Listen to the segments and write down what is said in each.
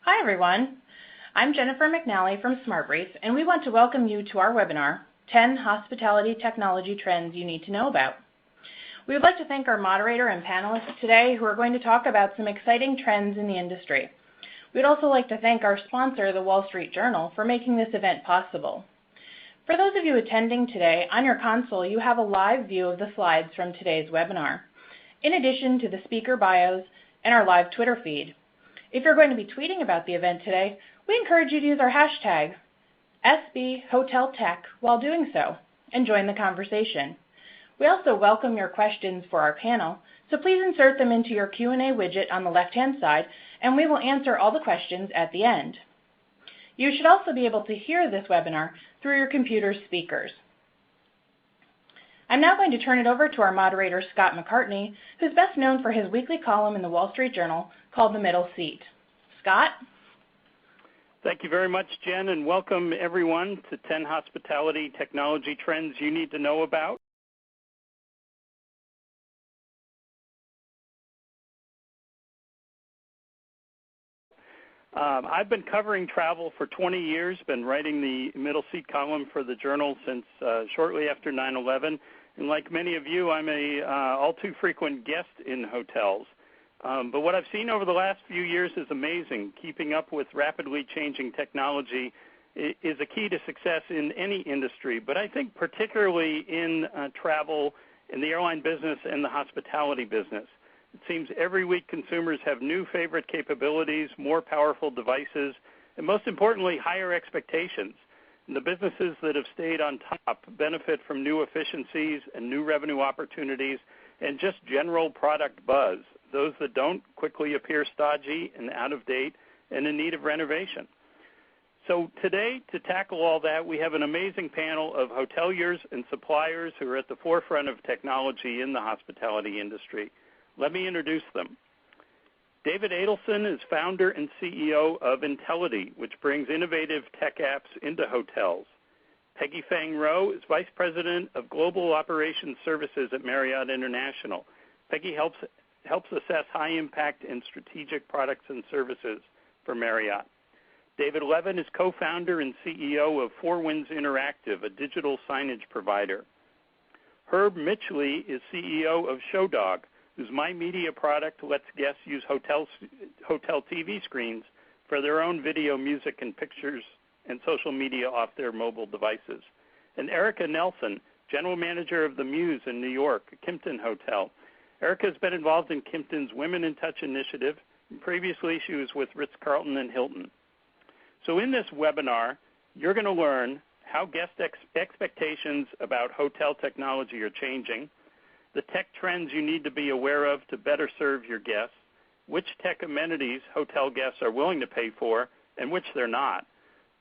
Hi, everyone. I'm Jennifer McNally from SmartBrief, and we want to welcome you to our webinar, 10 Hospitality Technology Trends You Need to Know About. We would like to thank our moderator and panelists today who are going to talk about some exciting trends in the industry. We'd also like to thank our sponsor, the Wall Street Journal, for making this event possible. For those of you attending today, on your console you have a live view of the slides from today's webinar, in addition to the speaker bios and our live Twitter feed. If you're going to be tweeting about the event today, we encourage you to use our hashtag SBHotelTech while doing so and join the conversation. We also welcome your questions for our panel, so please insert them into your Q&A widget on the left-hand side, and we will answer all the questions at the end. You should also be able to hear this webinar through your computer's speakers. I'm now going to turn it over to our moderator, Scott McCartney, who's best known for his weekly column in the Wall Street Journal called The Middle Seat. Scott? Thank you very much, Jen, and welcome everyone to 10 Hospitality Technology Trends You Need to Know About. I've been covering travel for 20 years, been writing the Middle Seat column for the Journal since shortly after 9/11. And like many of you, I'm a all too frequent guest in hotels. But what I've seen over the last few years is amazing. Keeping up with rapidly changing technology is a key to success in any industry, but I think particularly in travel, in the airline business, and the hospitality business. It seems every week consumers have new favorite capabilities, more powerful devices, and most importantly, higher expectations. And the businesses that have stayed on top benefit from new efficiencies and new revenue opportunities and just general product buzz. Those that don't quickly appear stodgy and out of date and in need of renovation. So today, to tackle all that, we have an amazing panel of hoteliers and suppliers who are at the forefront of technology in the hospitality industry. Let me introduce them. David Adelson is founder and CEO of Intellity, which brings innovative tech apps into hotels. Peggy Fang Rowe is Vice President of Global Operations Services at Marriott International. Peggy helps assess high-impact and strategic products and services for Marriott. David Levin is co-founder and CEO of Four Winds Interactive, a digital signage provider. Herb Mitchley is CEO of Showdog, whose MyMedia product lets guests use hotel TV screens for their own video, music, and pictures and social media off their mobile devices. And Erica Nelson, General Manager of the Muse in New York, a Kimpton hotel. Erica has been involved in Kimpton's Women in Touch initiative, and previously she was with Ritz-Carlton and Hilton. So in this webinar, you're going to learn how guest expectations about hotel technology are changing, the tech trends you need to be aware of to better serve your guests, which tech amenities hotel guests are willing to pay for and which they're not,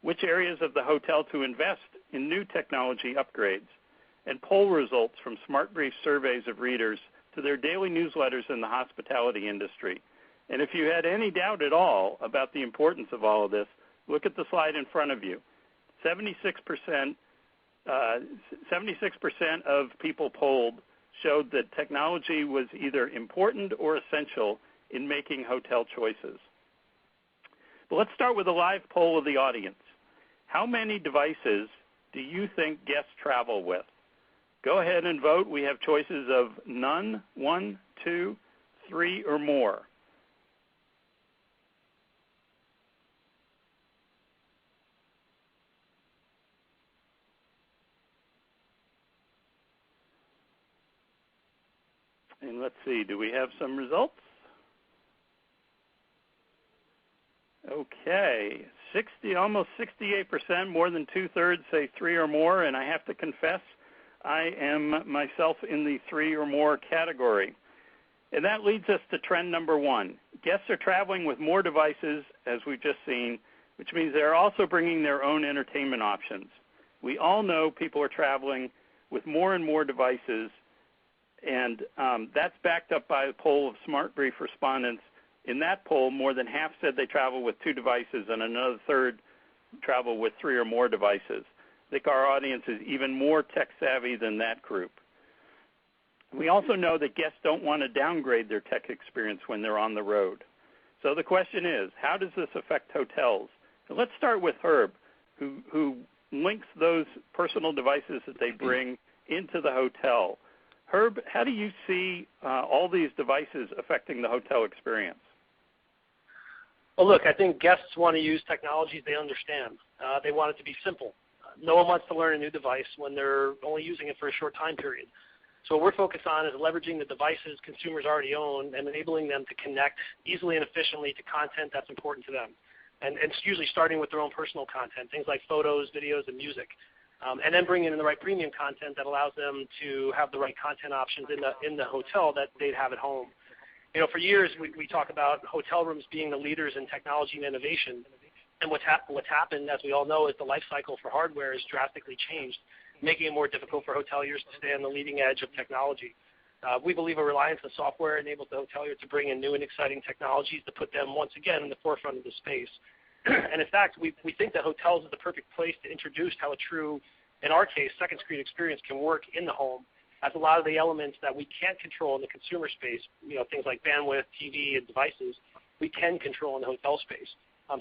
which areas of the hotel to invest in new technology upgrades, and poll results from SmartBrief surveys of readers to their daily newsletters in the hospitality industry. And if you had any doubt at all about the importance of all of this, look at the slide in front of you. 76% of people polled showed that technology was either important or essential in making hotel choices. But let's start with a live poll of the audience. How many devices do you think guests travel with? Go ahead and vote. We have choices of none, 1, 2, 3, or more. And let's see, do we have some results? Okay, almost 68%, more than two-thirds say 3 or more, and I have to confess, I am myself in the 3 or more category. And that leads us to trend number 1. Guests are traveling with more devices, as we've just seen, which means they're also bringing their own entertainment options. We all know people are traveling with more and more devices, and that's backed up by a poll of SmartBrief respondents. In that poll, more than half said they travel with 2 devices, and another third travel with 3 or more devices. I think our audience is even more tech-savvy than that group. We also know that guests don't want to downgrade their tech experience when they're on the road. So the question is, how does this affect hotels? And let's start with Herb, who links those personal devices that they bring into the hotel. Herb, how do you see all these devices affecting the hotel experience? Well, look, I think guests want to use technologies they understand. They want it to be simple. No one wants to learn a new device when they're only using it for a short time period. So what we're focused on is leveraging the devices consumers already own and enabling them to connect easily and efficiently to content that's important to them. And it's usually starting with their own personal content, things like photos, videos, and music. And then bringing in the right premium content that allows them to have the right content options in the hotel that they'd have at home. You know, for years we talk about hotel rooms being the leaders in technology and innovation. And what's happened, as we all know, is the life cycle for hardware has drastically changed, making it more difficult for hoteliers to stay on the leading edge of technology. We believe a reliance on software enables the hotelier to bring in new and exciting technologies to put them once again in the forefront of the space. And in fact, we think that hotels is the perfect place to introduce how a true, in our case, second screen experience can work in the home, as a lot of the elements that we can't control in the consumer space, you know, things like bandwidth, TV, and devices, we can control in the hotel space.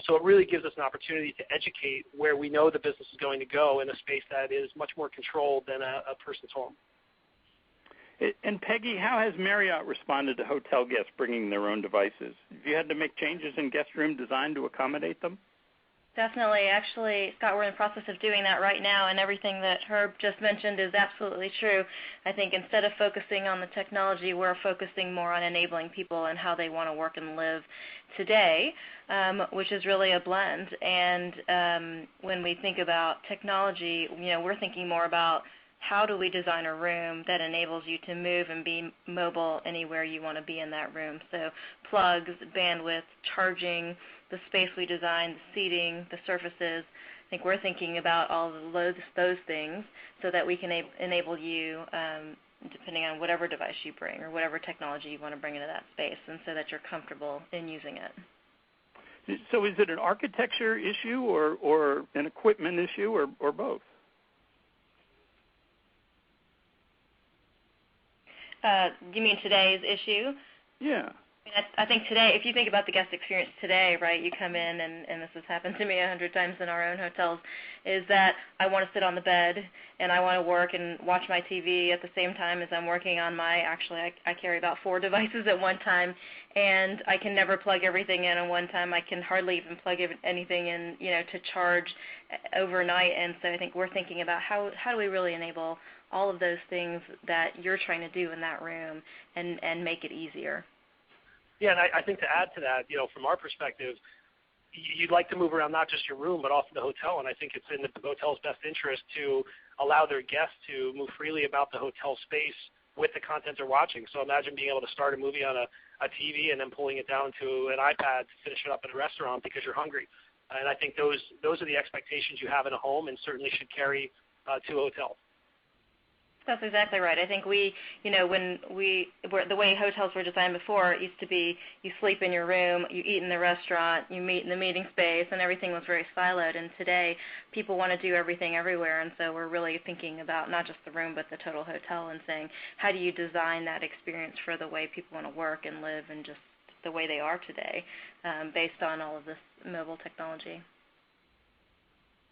So it really gives us an opportunity to educate where we know the business is going to go in a space that is much more controlled than a person's home. And Peggy, how has Marriott responded to hotel guests bringing their own devices? Have you had to make changes in guest room design to accommodate them? Definitely. Actually, Scott, we're in the process of doing that right now, and everything that Herb just mentioned is absolutely true. I think instead of focusing on the technology, we're focusing more on enabling people and how they want to work and live today, which is really a blend. And when we think about technology, you know, we're thinking more about how do we design a room that enables you to move and be mobile anywhere you want to be in that room. So plugs, bandwidth, charging, the space we design, the seating, the surfaces. I think we're thinking about all of those things so that we can enable you, depending on whatever device you bring or whatever technology you want to bring into that space, and so that you're comfortable in using it. So is it an architecture issue or an equipment issue or both? You mean today's issue? Yeah. I think today, if you think about the guest experience today, right, you come in, and this has happened to me 100 times in our own hotels, is that I want to sit on the bed, and I want to work and watch my TV at the same time as I'm working on I carry about 4 devices at one time, and I can never plug everything in at one time. I can hardly even plug anything in, you know, to charge overnight, and so I think we're thinking about how do we really enable all of those things that you're trying to do in that room and make it easier. Yeah, and I think to add to that, you know, from our perspective, you'd like to move around not just your room but also the hotel, and I think it's in the hotel's best interest to allow their guests to move freely about the hotel space with the content they're watching. So imagine being able to start a movie on a TV and then pulling it down to an iPad to finish it up at a restaurant because you're hungry. And I think those are the expectations you have in a home and certainly should carry to a hotel. That's exactly right. I think the way hotels were designed before, it used to be you sleep in your room, you eat in the restaurant, you meet in the meeting space, and everything was very siloed. And today, people want to do everything everywhere, and so we're really thinking about not just the room but the total hotel and saying, how do you design that experience for the way people want to work and live and just the way they are today, based on all of this mobile technology.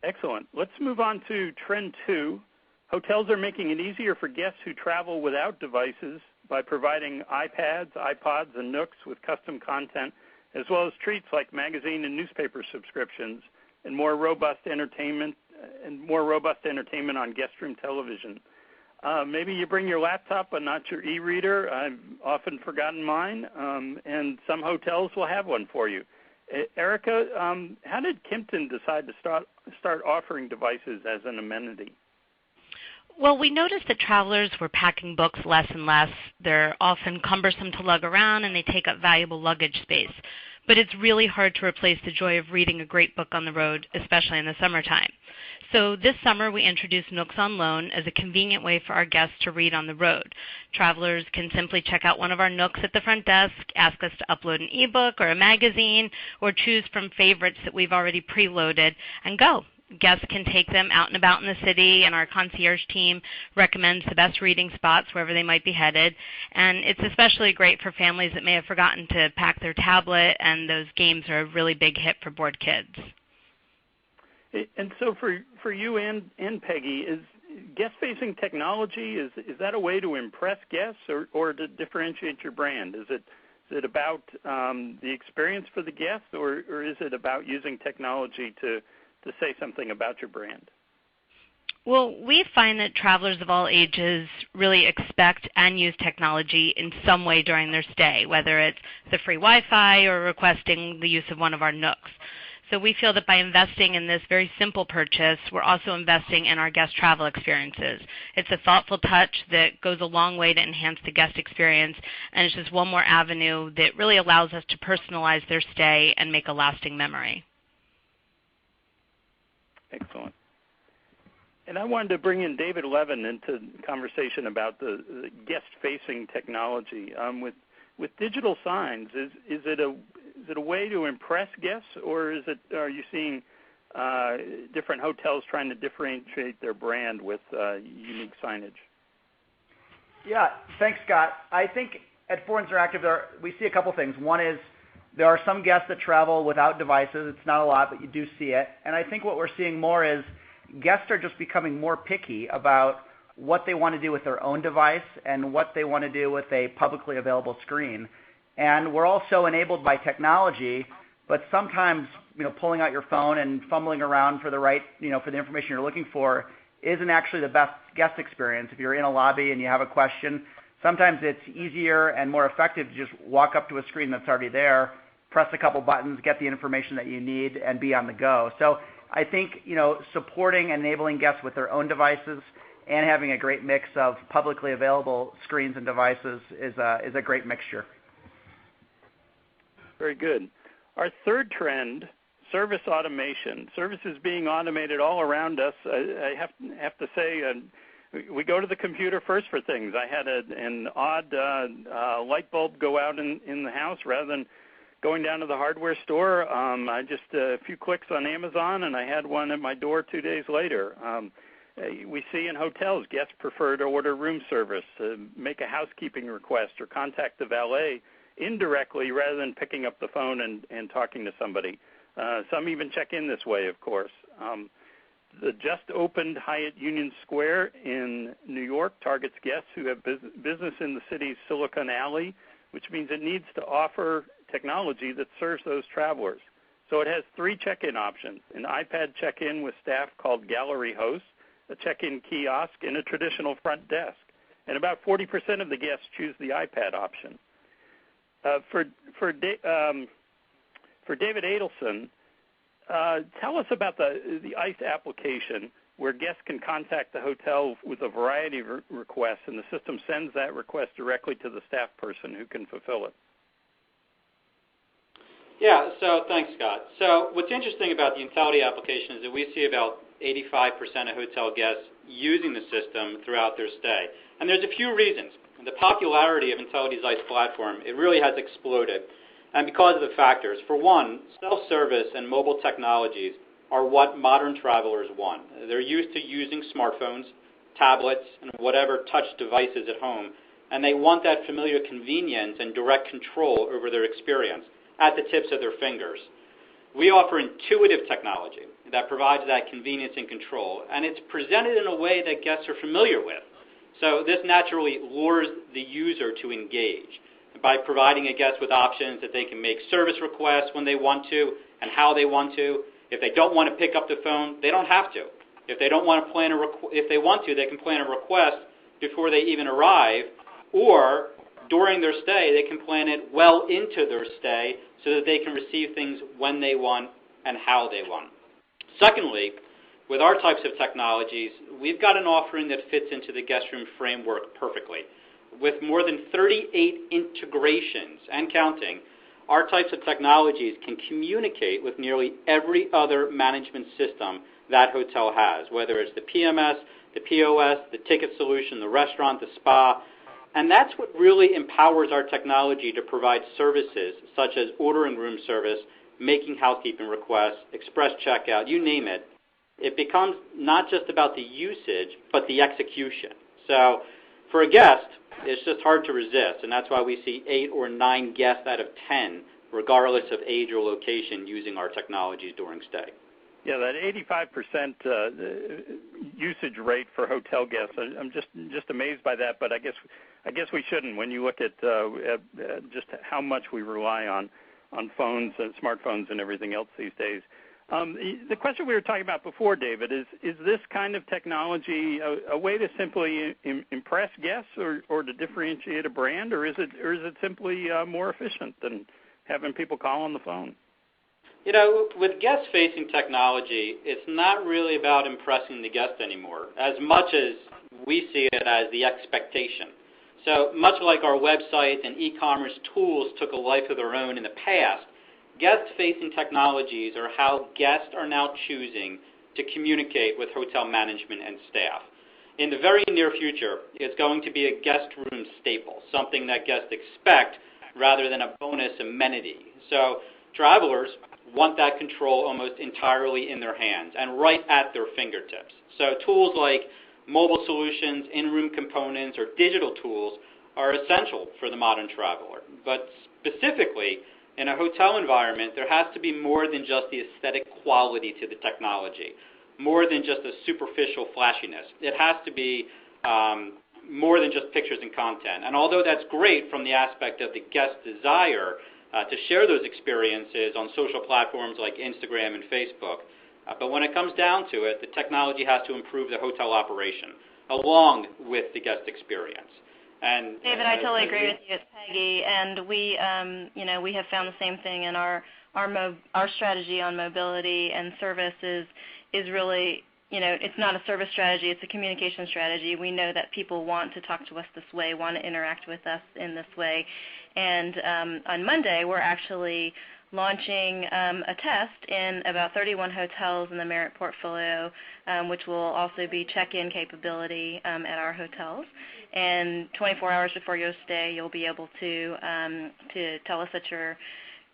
Excellent. Let's move on to trend 2. Hotels are making it easier for guests who travel without devices by providing iPads, iPods, and Nooks with custom content, as well as treats like magazine and newspaper subscriptions, and more robust entertainment on guest room television. Maybe you bring your laptop but not your e-reader. I've often forgotten mine, and some hotels will have one for you. Erica, how did Kimpton decide to start offering devices as an amenity? Well, we noticed that travelers were packing books less and less. They're often cumbersome to lug around, and they take up valuable luggage space. But it's really hard to replace the joy of reading a great book on the road, especially in the summertime. So this summer, we introduced Nooks on Loan as a convenient way for our guests to read on the road. Travelers can simply check out one of our Nooks at the front desk, ask us to upload an ebook or a magazine, or choose from favorites that we've already preloaded, and go. Guests can take them out and about in the city, and our concierge team recommends the best reading spots wherever they might be headed. And it's especially great for families that may have forgotten to pack their tablet, and those games are a really big hit for bored kids. And so for you and Peggy, is guest-facing technology, is that a way to impress guests or to differentiate your brand? Is it about the experience for the guest, or is it about using technology to say something about your brand? Well, we find that travelers of all ages really expect and use technology in some way during their stay, whether it's the free Wi-Fi or requesting the use of one of our nooks. So we feel that by investing in this very simple purchase, we're also investing in our guest travel experiences. It's a thoughtful touch that goes a long way to enhance the guest experience, and it's just one more avenue that really allows us to personalize their stay and make a lasting memory. Excellent. And I wanted to bring in David Levin into conversation about the guest-facing technology. With digital signs, is it a way to impress guests, or are you seeing different hotels trying to differentiate their brand with unique signage? Yeah, thanks, Scott. I think at Ford Interactive we see a couple things. One is there are some guests that travel without devices. It's not a lot, but you do see it. And I think what we're seeing more is guests are just becoming more picky about what they want to do with their own device and what they want to do with a publicly available screen. And we're also enabled by technology, but sometimes pulling out your phone and fumbling around for the right, for the information you're looking for isn't actually the best guest experience. If you're in a lobby and you have a question, sometimes it's easier and more effective to just walk up to a screen that's already there, press a couple buttons, get the information that you need, and be on the go. So I think supporting and enabling guests with their own devices and having a great mix of publicly available screens and devices is a great mixture. Very good. Our third trend, service automation. Services being automated all around us. I have to say, we go to the computer first for things. I had an odd light bulb go out in the house rather than going down to the hardware store. I just a few clicks on Amazon, and I had one at my door 2 days later. We see in hotels guests prefer to order room service, make a housekeeping request, or contact the valet indirectly rather than picking up the phone and talking to somebody. Some even check in this way, of course. The just opened Hyatt Union Square in New York targets guests who have business in the city's Silicon Alley, which means it needs to offer technology that serves those travelers. So it has 3 check-in options: an iPad check-in with staff called Gallery Host, a check-in kiosk, and a traditional front desk. And about 40% of the guests choose the iPad option. For David Adelson, tell us about the ICE application where guests can contact the hotel with a variety of requests, and the system sends that request directly to the staff person who can fulfill it. Yeah, so thanks, Scott. So what's interesting about the Intellidy application is that we see about 85% of hotel guests using the system throughout their stay. And there's a few reasons. The popularity of Intellidy's ICE platform, it really has exploded. And because of the factors. For one, self-service and mobile technologies are what modern travelers want. They're used to using smartphones, tablets, and whatever touch devices at home, and they want that familiar convenience and direct control over their experience at the tips of their fingers. We offer intuitive technology that provides that convenience and control, and it's presented in a way that guests are familiar with. So this naturally lures the user to engage by providing a guest with options that they can make service requests when they want to and how they want to. If they don't want to pick up the phone, they don't have to. If they don't want to if they want to, they can plan a request before they even arrive, or during their stay, they can plan it well into their stay so that they can receive things when they want and how they want. Secondly, with our types of technologies, we've got an offering that fits into the guest room framework perfectly. With more than 38 integrations and counting, our types of technologies can communicate with nearly every other management system that hotel has, whether it's the PMS, the POS, the ticket solution, the restaurant, the spa. And that's what really empowers our technology to provide services such as ordering room service, making housekeeping requests, express checkout, you name it. it becomes not just about the usage, but the execution. So for a guest, it's just hard to resist, and that's why we see 8 or 9 guests out of 10, regardless of age or location, using our technologies during stay. Yeah, that 85% usage rate for hotel guests, I'm just amazed by that. But I guess we shouldn't when you look at just how much we rely on phones and smartphones and everything else these days. The question we were talking about before, David, is this kind of technology a way to simply impress guests or to differentiate a brand, or is it simply more efficient than having people call on the phone? You know, with guest-facing technology, it's not really about impressing the guest anymore, as much as we see it as the expectation. So much like our websites and e-commerce tools took a life of their own in the past, guest-facing technologies are how guests are now choosing to communicate with hotel management and staff. In the very near future, it's going to be a guest room staple, something that guests expect rather than a bonus amenity. So travelers want that control almost entirely in their hands and right at their fingertips. So tools like mobile solutions, in-room components, or digital tools are essential for the modern traveler. But specifically, in a hotel environment, there has to be more than just the aesthetic quality to the technology, more than just a superficial flashiness. It has to be more than just pictures and content. And although that's great from the aspect of the guest desire to share those experiences on social platforms like Instagram and Facebook, but when it comes down to it, the technology has to improve the hotel operation along with the guest experience. And David, I totally agree with you. It's Peggy, and we have found the same thing in our strategy on mobility and service is really, it's not a service strategy, it's a communication strategy. We know that people want to talk to us this way, want to interact with us in this way. And on Monday, we're actually launching a test in about 31 hotels in the Marriott portfolio, which will also be check-in capability at our hotels. And 24 hours before your stay, you'll be able to tell us that you're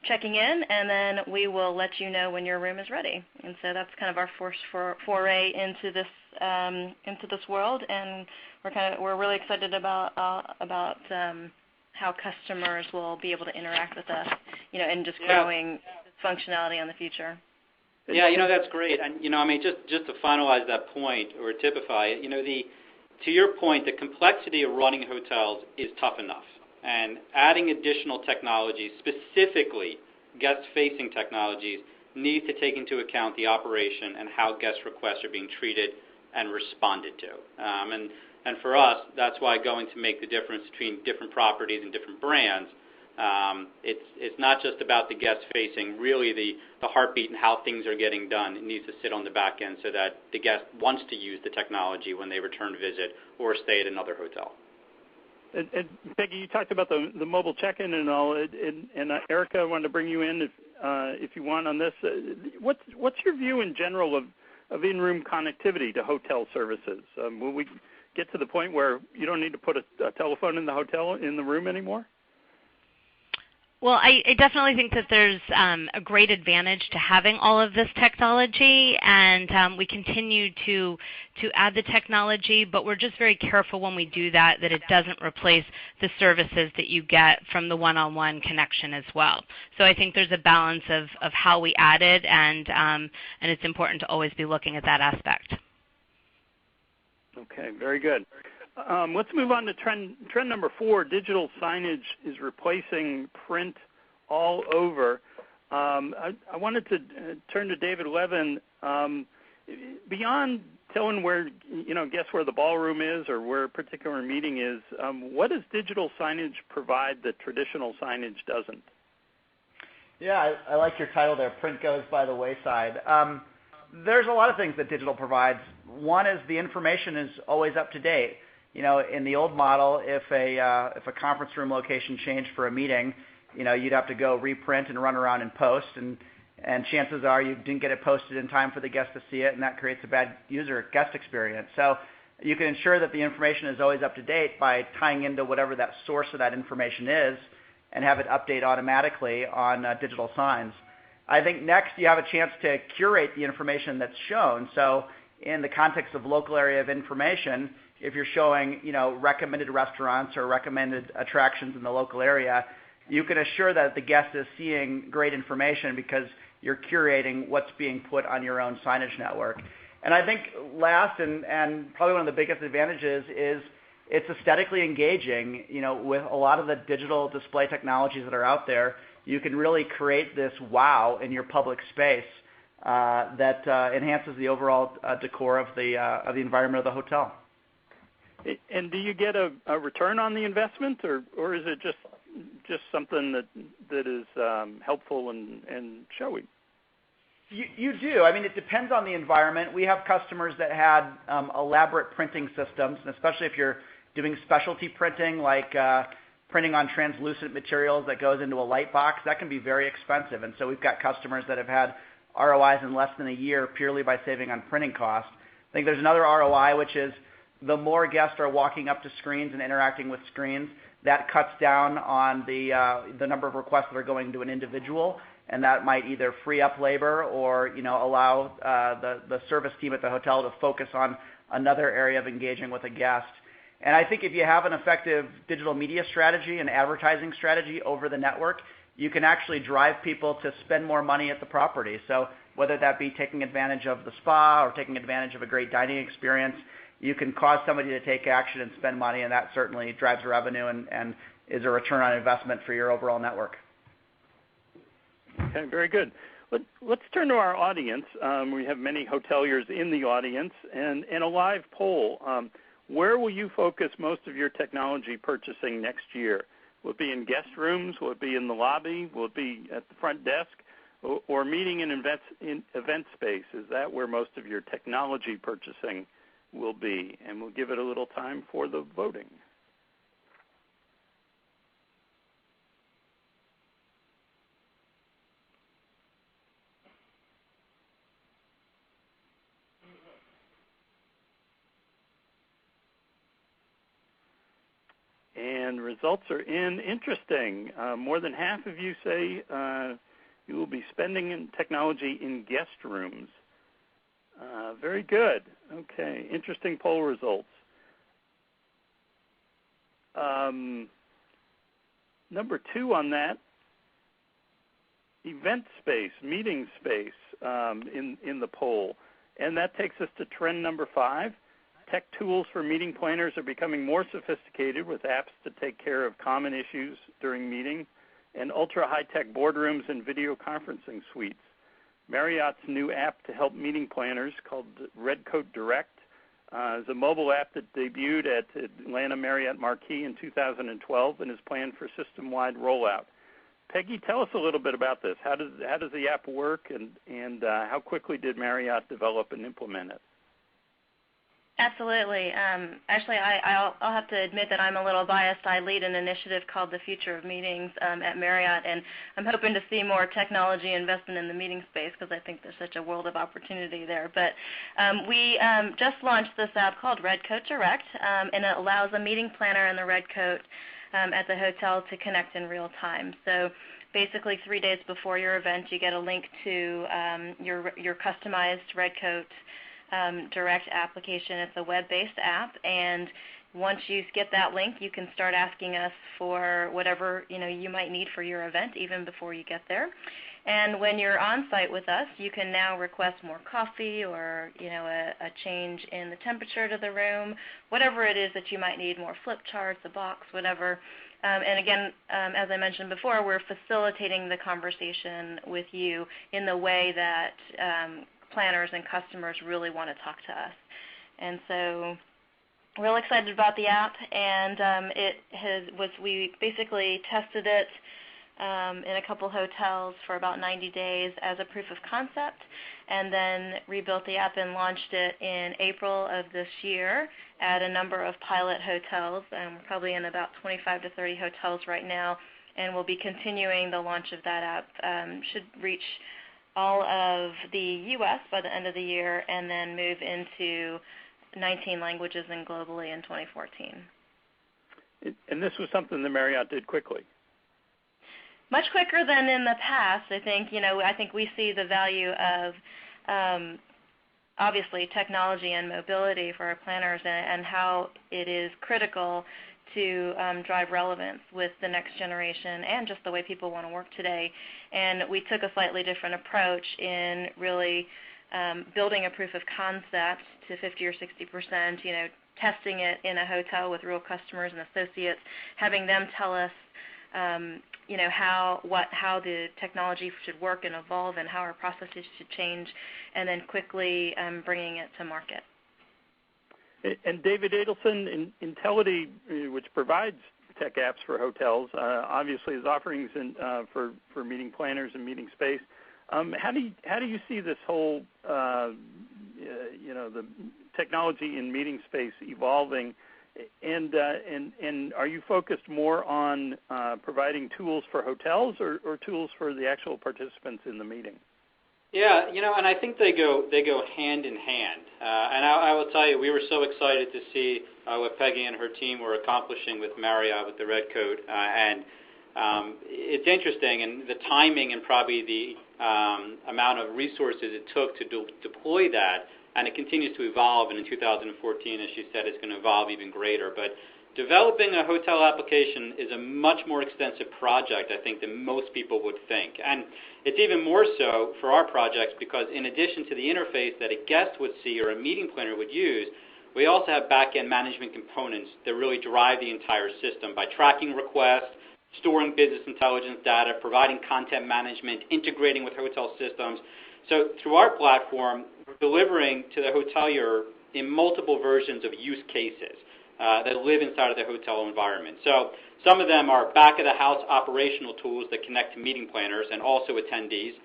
checking in, and then we will let you know when your room is ready. And so that's kind of our first foray into this world, and we're really excited about how customers will be able to interact with us, and just growing functionality in the future. Yeah, that's great. And just to finalize that point or typify it, to your point, the complexity of running hotels is tough enough. And adding additional technologies, specifically guest-facing technologies, need to take into account the operation and how guest requests are being treated and responded to. And for us, that's why going to make the difference between different properties and different brands. It's not just about the guest-facing. Really, the heartbeat and how things are getting done, it needs to sit on the back end so that the guest wants to use the technology when they return to visit or stay at another hotel. And Peggy, you talked about the mobile check-in and all, and Erica, I wanted to bring you in if you want on this. What's your view in general of in-room connectivity to hotel services? Will we get to the point where you don't need to put a telephone in the room anymore? Well, I definitely think that there's a great advantage to having all of this technology, and we continue to add the technology, but we're just very careful when we do that it doesn't replace the services that you get from the one-on-one connection as well. So I think there's a balance of how we add it, and it's important to always be looking at that aspect. Okay, very good. Let's move on to trend number 4. Digital signage is replacing print all over. I wanted to turn to David Levin. Beyond telling guests where the ballroom is or where a particular meeting is, what does digital signage provide that traditional signage doesn't? Yeah, I like your title there, Print Goes by the Wayside. There's a lot of things that digital provides. One is the information is always up to date. In the old model, if a conference room location changed for a meeting, you'd have to go reprint and run around and post, and chances are you didn't get it posted in time for the guest to see it, and that creates a bad guest experience. So you can ensure that the information is always up to date by tying into whatever that source of that information is and have it update automatically on digital signs. I think next you have a chance to curate the information that's shown. So in the context of local area of information, if you're showing, recommended restaurants or recommended attractions in the local area, you can assure that the guest is seeing great information because you're curating what's being put on your own signage network. And I think last and probably one of the biggest advantages is it's aesthetically engaging. With a lot of the digital display technologies that are out there, you can really create this wow in your public space that enhances the overall decor of the environment of the hotel. And do you get a return on the investment, or is it just something that is helpful and showy? You do. I mean, it depends on the environment. We have customers that had elaborate printing systems, and especially if you're doing specialty printing, like printing on translucent materials that goes into a light box, that can be very expensive. And so we've got customers that have had ROIs in less than a year purely by saving on printing costs. I think there's another ROI, which is the more guests are walking up to screens and interacting with screens, that cuts down on the number of requests that are going to an individual, and that might either free up labor or allow the service team at the hotel to focus on another area of engaging with a guest. And I think if you have an effective digital media strategy and advertising strategy over the network, you can actually drive people to spend more money at the property. So whether that be taking advantage of the spa or taking advantage of a great dining experience, you can cause somebody to take action and spend money, and that certainly drives revenue and is a return on investment for your overall network. Okay, very good. Let's turn to our audience. We have many hoteliers in the audience, and a live poll. Where will you focus most of your technology purchasing next year? Will it be in guest rooms? Will it be in the lobby? Will it be at the front desk? Or meeting and event space? Is that where most of your technology purchasing will be? And we'll give it a little time for the voting. And results are in. Interesting. More than half of you say you will be spending in technology in guest rooms. Very good. Okay. Interesting poll results. Number 2 on that, event space, meeting space in the poll. And that takes us to trend number 5. Tech tools for meeting planners are becoming more sophisticated with apps to take care of common issues during meeting, and ultra-high-tech boardrooms and video conferencing suites. Marriott's new app to help meeting planners called Redcoat Direct is a mobile app that debuted at Atlanta Marriott Marquis in 2012 and is planned for system-wide rollout. Peggy, tell us a little bit about this. How does the app work, and how quickly did Marriott develop and implement it? Absolutely. Actually, I'll have to admit that I'm a little biased. I lead an initiative called the Future of Meetings at Marriott, and I'm hoping to see more technology investment in the meeting space because I think there's such a world of opportunity there. But we just launched this app called Redcoat Direct, and it allows a meeting planner in the Redcoat at the hotel to connect in real time. So basically 3 days before your event, you get a link to your customized Redcoat Direct application. It's a web-based app, and once you get that link, you can start asking us for whatever you might need for your event even before you get there. And when you're on site with us, you can now request more coffee or a change in the temperature to the room, whatever it is that you might need, more flip charts, a box, whatever. And again, as I mentioned before, we're facilitating the conversation with you in the way that planners and customers really want to talk to us. And so real excited about the app, and we basically tested it in a couple hotels for about 90 days as a proof of concept, and then rebuilt the app and launched it in April of this year at a number of pilot hotels, and we're probably in about 25 to 30 hotels right now, and we'll be continuing the launch of that app. Should reach all of the U.S. by the end of the year, and then move into 19 languages and globally in 2014. And this was something that Marriott did quickly. much quicker than in the past. I think we see the value of obviously technology and mobility for our planners and how it is critical to drive relevance with the next generation and just the way people want to work today. And we took a slightly different approach in really building a proof of concept to 50 or 60%, testing it in a hotel with real customers and associates, having them tell us how the technology should work and evolve and how our processes should change, and then quickly bringing it to market. And David Adelson, Intellity, which provides tech apps for hotels, obviously is offerings for meeting planners and meeting space. How do you see this whole the technology in meeting space evolving? And are you focused more on providing tools for hotels or tools for the actual participants in the meeting? Yeah, and I think they go hand in hand. And I will tell you, we were so excited to see what Peggy and her team were accomplishing with Marriott with the Red Code. And it's interesting, and the timing and probably the amount of resources it took to deploy that, and it continues to evolve. And in 2014, as she said, it's going to evolve even greater. But developing a hotel application is a much more extensive project, I think, than most people would think. And it's even more so for our projects because in addition to the interface that a guest would see or a meeting planner would use, we also have back-end management components that really drive the entire system by tracking requests, storing business intelligence data, providing content management, integrating with hotel systems. So through our platform, we're delivering to the hotelier in multiple versions of use cases that live inside of the hotel environment. So some of them are back-of-the-house operational tools that connect to meeting planners and also attendees.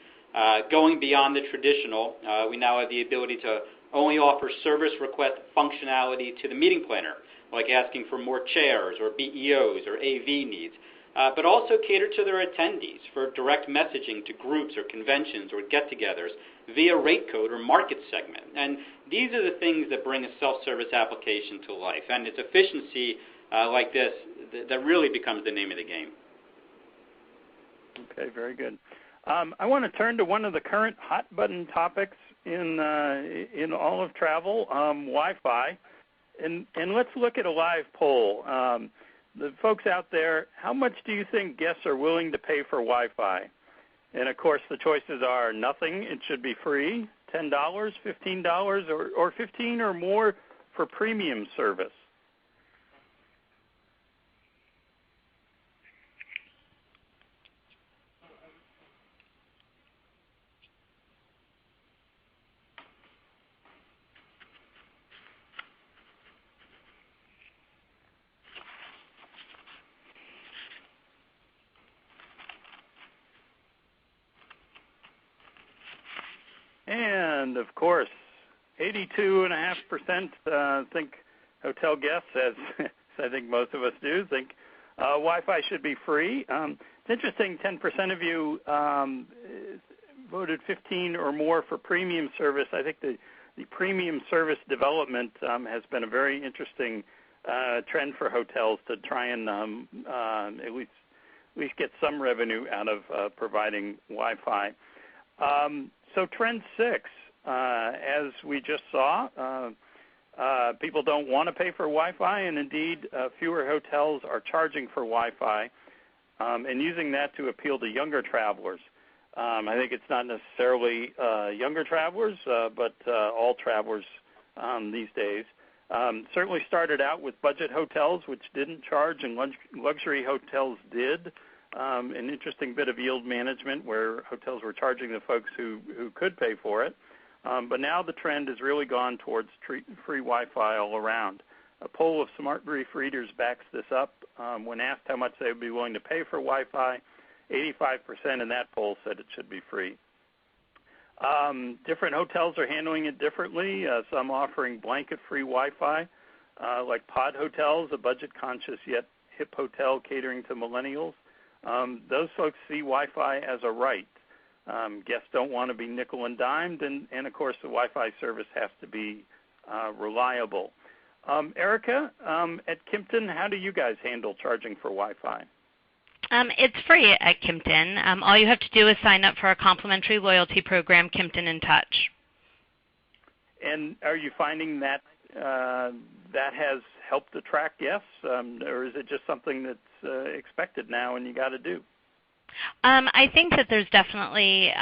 Going beyond the traditional, we now have the ability to only offer service request functionality to the meeting planner, like asking for more chairs or BEOs or AV needs, but also cater to their attendees for direct messaging to groups or conventions or get-togethers via rate code or market segment. And these are the things that bring a self-service application to life. And it's efficiency like this that really becomes the name of the game. Okay, very good. I want to turn to one of the current hot-button topics in all of travel, Wi-Fi. And let's look at a live poll. The folks out there, how much do you think guests are willing to pay for Wi-Fi? And, of course, the choices are nothing, it should be free, $10, $15, or $15 or more for premium service. And, of course, 82.5% think hotel guests, as I think most of us do, think Wi-Fi should be free. It's interesting, 10% of you voted 15 or more for premium service. I think the premium service development has been a very interesting trend for hotels to try and at least get some revenue out of providing Wi-Fi. So trend 6, as we just saw, people don't want to pay for Wi-Fi, and indeed fewer hotels are charging for Wi-Fi and using that to appeal to younger travelers. I think it's not necessarily younger travelers, but all travelers these days. Certainly started out with budget hotels, which didn't charge, and luxury hotels did. An interesting bit of yield management where hotels were charging the folks who could pay for it. But now the trend has really gone towards free Wi-Fi all around. A poll of SmartBrief readers backs this up. When asked how much they would be willing to pay for Wi-Fi, 85% in that poll said it should be free. Different hotels are handling it differently. Some offering blanket-free Wi-Fi, like Pod Hotels, a budget-conscious yet hip hotel catering to millennials. Those folks see Wi-Fi as a right. Guests don't want to be nickel and dimed, and of course the Wi-Fi service has to be reliable. Erica, at Kimpton, how do you guys handle charging for Wi-Fi? It's free at Kimpton. All you have to do is sign up for our complimentary loyalty program, Kimpton in Touch. And are you finding that that has helped attract guests, or is it just something that's expected now and you got to do? I think that there's definitely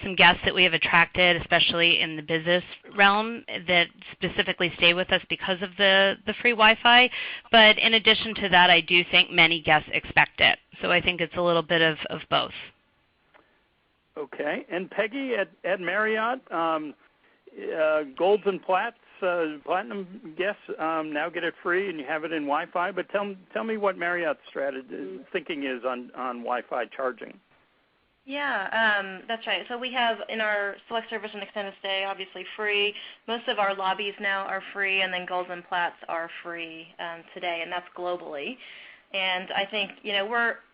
some guests that we have attracted, especially in the business realm, that specifically stay with us because of the free Wi-Fi. But in addition to that, I do think many guests expect it. So I think it's a little bit of both. Okay. And Peggy, at Marriott, Golds and Plats, Platinum guests now get it free, and you have it in Wi-Fi. But tell me what Marriott's strategy thinking is on Wi-Fi charging. Yeah, that's right. So we have in our select service and extended stay, obviously free. Most of our lobbies now are free, and then Golds and Plats are free today, and that's globally. And I think,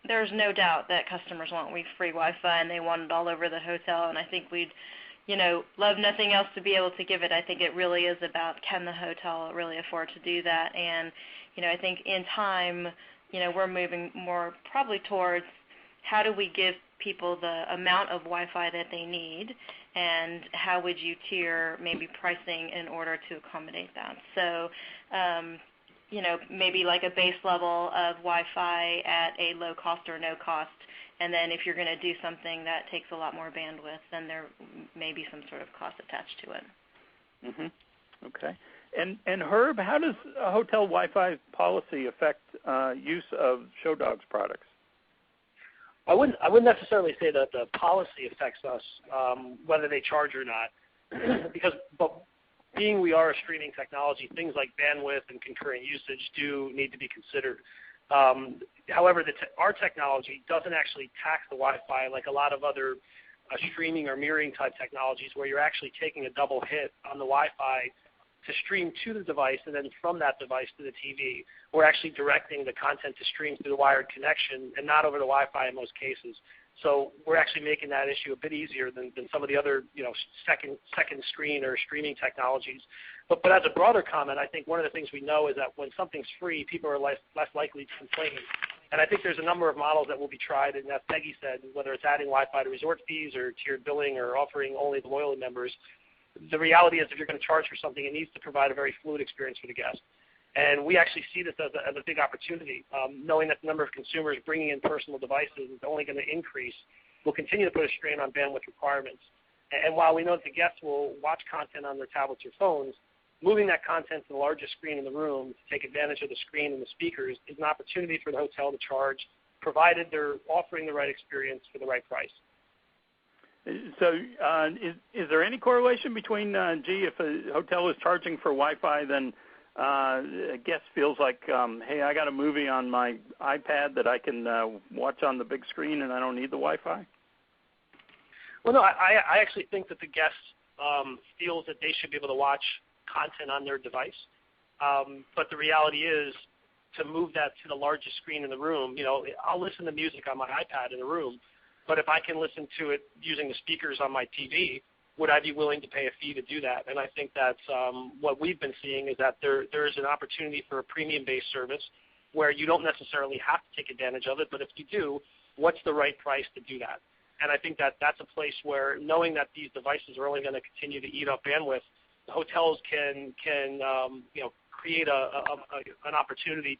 there's no doubt that customers want free Wi-Fi, and they want it all over the hotel, and I think we'd love nothing else to be able to give it. I think it really is about, can the hotel really afford to do that? And, I think in time, we're moving more probably towards how do we give people the amount of Wi-Fi that they need, and how would you tier maybe pricing in order to accommodate that? So, maybe like a base level of Wi-Fi at a low cost or no cost. And then if you're going to do something that takes a lot more bandwidth, then there may be some sort of cost attached to it. Mm-hmm. Okay. And Herb, how does a hotel Wi-Fi policy affect use of Show Dogs products? I wouldn't necessarily say that the policy affects us, whether they charge or not, but being we are a streaming technology, things like bandwidth and concurrent usage do need to be considered. However, our technology doesn't actually tax the Wi-Fi like a lot of other streaming or mirroring type technologies, where you're actually taking a double hit on the Wi-Fi to stream to the device, and then from that device to the TV. We're actually directing the content to stream through the wired connection and not over the Wi-Fi in most cases. So we're actually making that issue a bit easier than some of the other second screen or streaming technologies. But as a broader comment, I think one of the things we know is that when something's free, people are less likely to complain. And I think there's a number of models that will be tried, and as Peggy said, whether it's adding Wi-Fi to resort fees or tiered billing or offering only the loyalty members, the reality is if you're going to charge for something, it needs to provide a very fluid experience for the guest. And we actually see this as a big opportunity, knowing that the number of consumers bringing in personal devices is only going to increase. We'll continue to put a strain on bandwidth requirements. And while we know that the guests will watch content on their tablets or phones, moving that content to the largest screen in the room to take advantage of the screen and the speakers is an opportunity for the hotel to charge, provided they're offering the right experience for the right price. So is there any correlation between, if a hotel is charging for Wi-Fi, then a guest feels like, hey, I got a movie on my iPad that I can watch on the big screen and I don't need the Wi-Fi? Well, no, I actually think that the guest feels that they should be able to watch content on their device. But the reality is, to move that to the largest screen in the room, I'll listen to music on my iPad in a room, but if I can listen to it using the speakers on my TV, would I be willing to pay a fee to do that? And I think that's what we've been seeing, is that there is an opportunity for a premium-based service where you don't necessarily have to take advantage of it, but if you do, what's the right price to do that? And I think that that's a place where, knowing that these devices are only going to continue to eat up bandwidth, the hotels can create an opportunity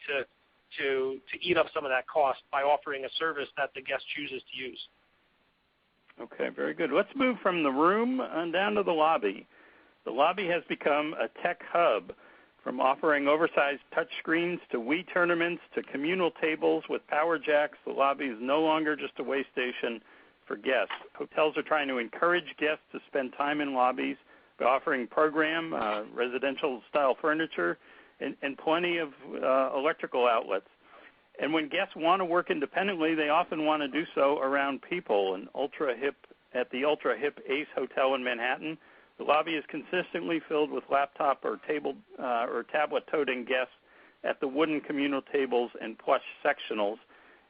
to eat up some of that cost by offering a service that the guest chooses to use. Okay, very good. Let's move from the room and down to the lobby. The lobby has become a tech hub, from offering oversized touch screens to Wii tournaments to communal tables with power jacks. The lobby is no longer just a way station for guests. Hotels are trying to encourage guests to spend time in lobbies by offering program, residential-style furniture, and plenty of electrical outlets. And when guests want to work independently, they often want to do so around people. At the ultra-hip Ace Hotel in Manhattan, the lobby is consistently filled with laptop or tablet-toting guests at the wooden communal tables and plush sectionals.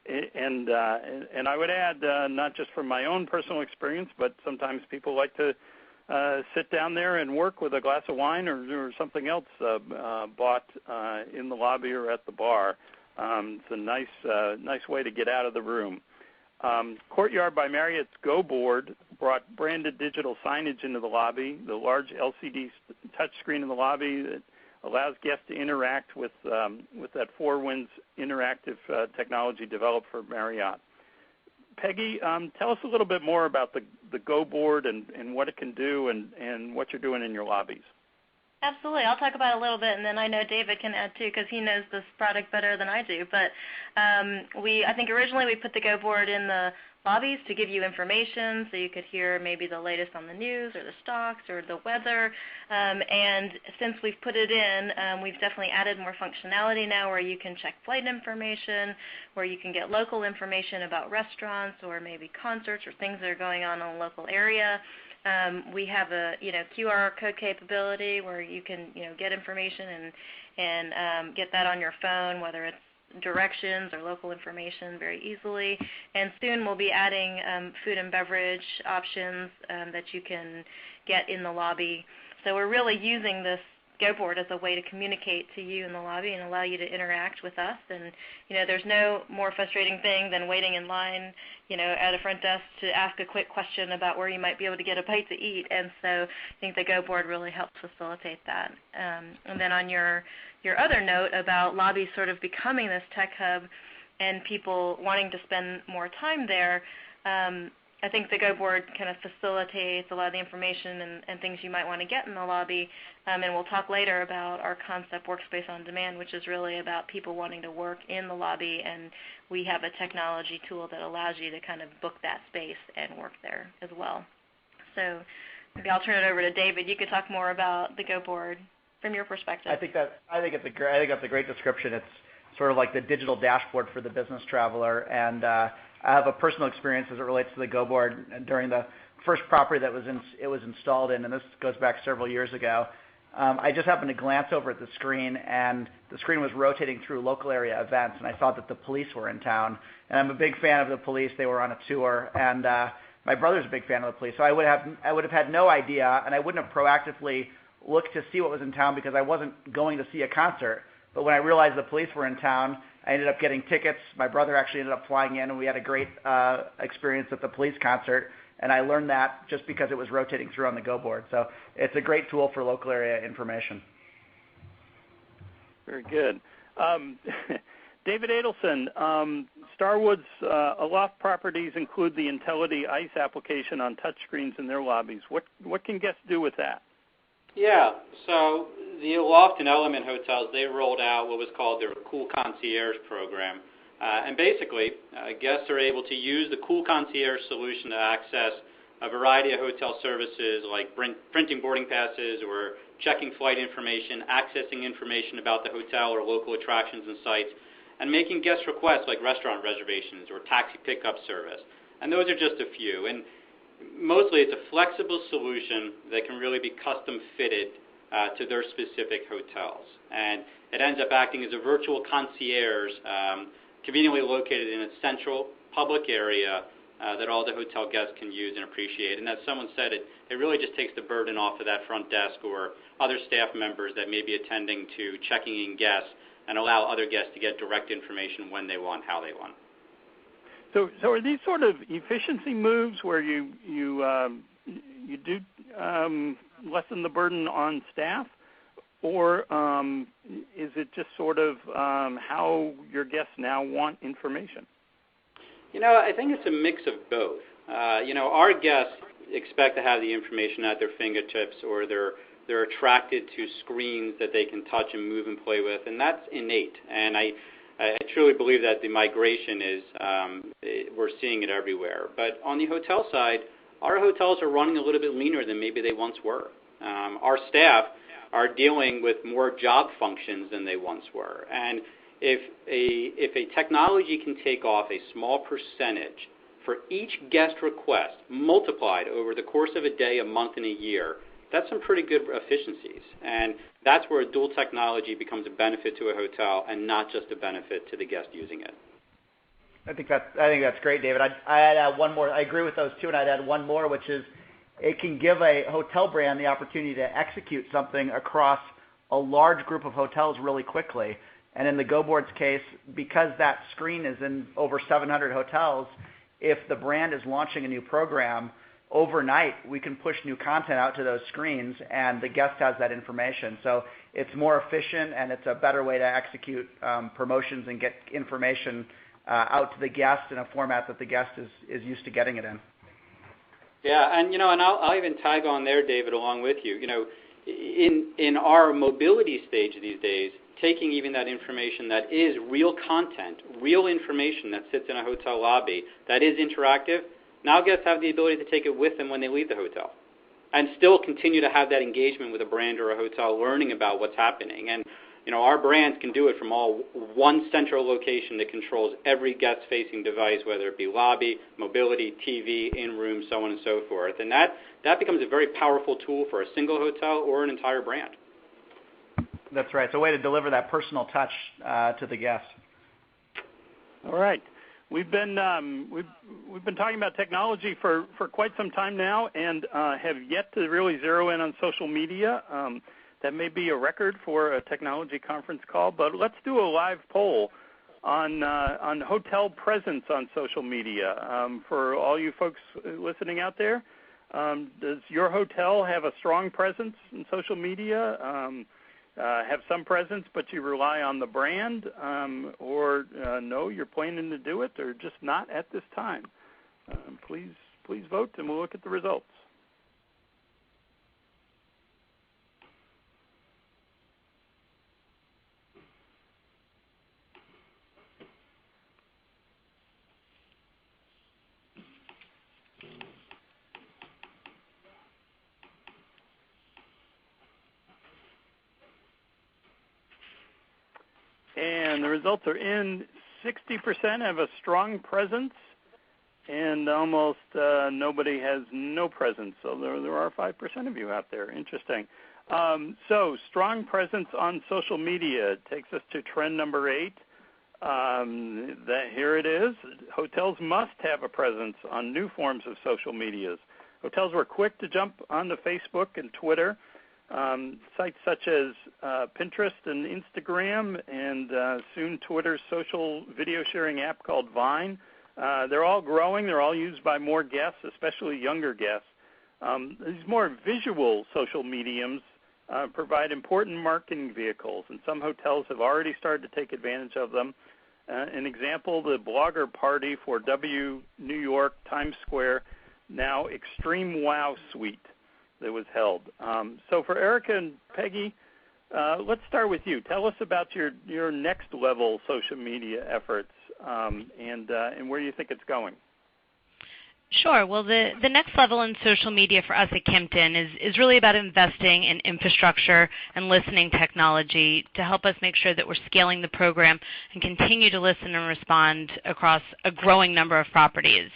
And I would add, not just from my own personal experience, but sometimes people like to sit down there and work with a glass of wine or something else bought in the lobby or at the bar. It's a nice way to get out of the room. Courtyard by Marriott's Go Board brought branded digital signage into the lobby, the large LCD touchscreen in the lobby that allows guests to interact with that Four Winds interactive technology developed for Marriott. Peggy, tell us a little bit more about the Go Board and what it can do and what you're doing in your lobbies. Absolutely. I'll talk about it a little bit, and then I know David can add too because he knows this product better than I do. But I think originally we put the Go Board in the lobbies to give you information so you could hear maybe the latest on the news or the stocks or the weather. And since we've put it in, we've definitely added more functionality now where you can check flight information, where you can get local information about restaurants or maybe concerts or things that are going on in a local area. We have a QR code capability where you can get information and get that on your phone, whether it's directions or local information very easily. And soon we'll be adding food and beverage options that you can get in the lobby. So we're really using this Go Board as a way to communicate to you in the lobby and allow you to interact with us. And there's no more frustrating thing than waiting in line at a front desk to ask a quick question about where you might be able to get a bite to eat. And so I think the Go Board really helps facilitate that. And then on your other note about lobbies sort of becoming this tech hub and people wanting to spend more time there, I think the Go Board kind of facilitates a lot of the information and things you might want to get in the lobby. And we'll talk later about our concept Workspace on Demand, which is really about people wanting to work in the lobby. And we have a technology tool that allows you to kind of book that space and work there as well. So maybe I'll turn it over to David. You could talk more about the Go Board from your perspective. I think that's a great description. It's sort of like the digital dashboard for the business traveler. And I have a personal experience as it relates to the Go Board during the first property that it was installed in, and this goes back several years ago. I just happened to glance over at the screen, and the screen was rotating through local area events, and I saw that the police were in town. And I'm a big fan of the police. They were on a tour, and my brother's a big fan of the police. So I would have had no idea, and I wouldn't have proactively looked to see what was in town because I wasn't going to see a concert. But when I realized the police were in town, I ended up getting tickets. My brother actually ended up flying in, and we had a great experience at the police concert. And I learned that just because it was rotating through on the Go Board. So it's a great tool for local area information. Very good. David Adelson, Starwood's Aloft properties include the Intellity ICE application on touchscreens in their lobbies. What can guests do with that? Yeah, so the Aloft and Element hotels, they rolled out what was called their Cool Concierge program. And basically, guests are able to use the Cool Concierge solution to access a variety of hotel services like printing boarding passes or checking flight information, accessing information about the hotel or local attractions and sites, and making guest requests like restaurant reservations or taxi pickup service. And those are just a few. And mostly it's a flexible solution that can really be custom fitted to their specific hotels. And it ends up acting as a virtual concierge conveniently located in a central public area that all the hotel guests can use and appreciate. And as someone said, it really just takes the burden off of that front desk or other staff members that may be attending to checking in guests and allow other guests to get direct information when they want, how they want. So are these sort of efficiency moves where you do lessen the burden on staff, or is it just sort of how your guests now want information? I think it's a mix of both. Our guests expect to have the information at their fingertips, or they're attracted to screens that they can touch and move and play with, and that's innate. And I truly believe that the migration is, we're seeing it everywhere. But on the hotel side, our hotels are running a little bit leaner than maybe they once were. Our staff are dealing with more job functions than they once were. And if a technology can take off a small percentage for each guest request multiplied over the course of a day, a month, and a year, that's some pretty good efficiencies. And that's where dual technology becomes a benefit to a hotel and not just a benefit to the guest using it. I think that's great, David. I'd add one more. I agree with those two, and I'd add one more, which is it can give a hotel brand the opportunity to execute something across a large group of hotels really quickly. And in the GoBoard's case, because that screen is in over 700 hotels, if the brand is launching a new program, overnight we can push new content out to those screens and the guest has that information. So it's more efficient and it's a better way to execute promotions and get information out to the guest in a format that the guest is used to getting it in. Yeah, and I'll even tag on there, David, along with you. In our mobility stage these days, taking even that information that is real content, real information that sits in a hotel lobby, that is interactive, now guests have the ability to take it with them when they leave the hotel and still continue to have that engagement with a brand or a hotel, learning about what's happening. And our brands can do it from one central location that controls every guest-facing device, whether it be lobby, mobility, TV, in-room, so on and so forth. And that becomes a very powerful tool for a single hotel or an entire brand. That's right. It's a way to deliver that personal touch to the guest. All right. We've been talking about technology for quite some time now, and have yet to really zero in on social media. That may be a record for a technology conference call, but let's do a live poll on hotel presence on social media. For all you folks listening out there, does your hotel have a strong presence in social media? Have some presence, but you rely on the brand, or no, you're planning to do it, or just not at this time? Please vote, and we'll look at the results. And the results are in. 60% have a strong presence, and almost nobody has no presence. So there are 5% of you out there. Interesting. So strong presence on social media takes us to trend number 8. Here it is. Hotels must have a presence on new forms of social medias. Hotels were quick to jump onto Facebook and Twitter. Sites such as Pinterest and Instagram, and soon Twitter's social video sharing app called Vine. They're all growing. They're all used by more guests, especially younger guests. These more visual social mediums provide important marketing vehicles, and some hotels have already started to take advantage of them. An example, the blogger party for W New York Times Square, now Extreme Wow Suite, that was held. So for Erica and Peggy, let's start with you. Tell us about your next level social media efforts, and where you think it's going. Sure. Well, the next level in social media for us at Kimpton is really about investing in infrastructure and listening technology to help us make sure that we're scaling the program and continue to listen and respond across a growing number of properties.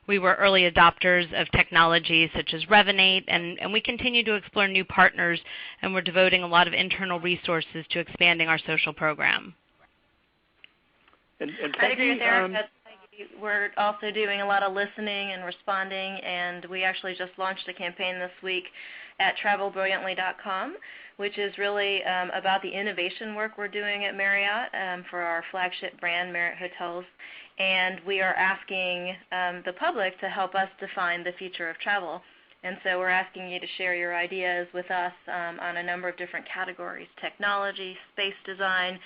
We were early adopters of technology such as Revinate, and we continue to explore new partners, and we're devoting a lot of internal resources to expanding our social program. And I agree with Erica. We're also doing a lot of listening and responding, and we actually just launched a campaign this week at TravelBrilliantly.com, which is really about the innovation work we're doing at Marriott for our flagship brand, Marriott Hotels. And we are asking the public to help us define the future of travel. And so we're asking you to share your ideas with us on a number of different categories: technology, space design.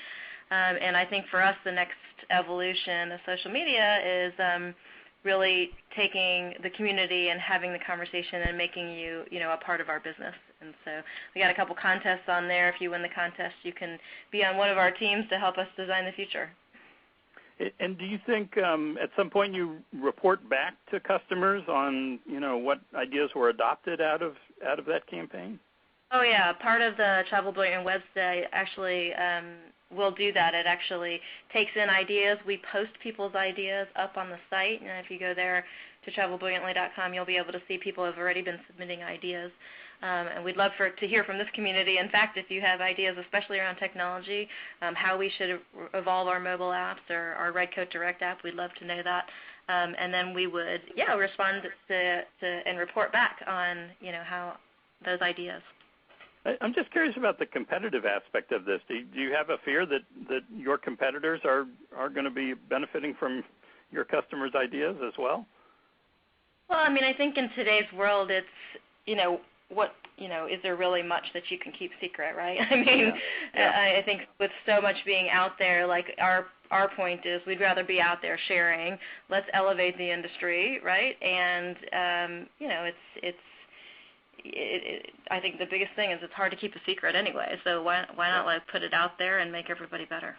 And I think for us, the next evolution of social media is really taking the community and having the conversation and making you a part of our business. And so we got a couple contests on there. If you win the contest, you can be on one of our teams to help us design the future. And do you think at some point you report back to customers on what ideas were adopted out of that campaign? Oh yeah, part of the Travel Brilliant website actually will do that. It actually takes in ideas. We post people's ideas up on the site, and if you go there to TravelBrilliantly.com, you'll be able to see people have already been submitting ideas. And we'd love to hear from this community. In fact, if you have ideas, especially around technology, how we should evolve our mobile apps or our Redcoat Direct app, we'd love to know that. And then we would, respond to and report back on, how those ideas. I'm just curious about the competitive aspect of this. Do you have a fear that your competitors are going to be benefiting from your customers' ideas as well? Well, I mean, I think in today's world, it's, is there really much that you can keep secret, right? I mean, I think with so much being out there, like our point is we'd rather be out there sharing. Let's elevate the industry, right? And, I think the biggest thing is it's hard to keep a secret anyway, so why not put it out there and make everybody better?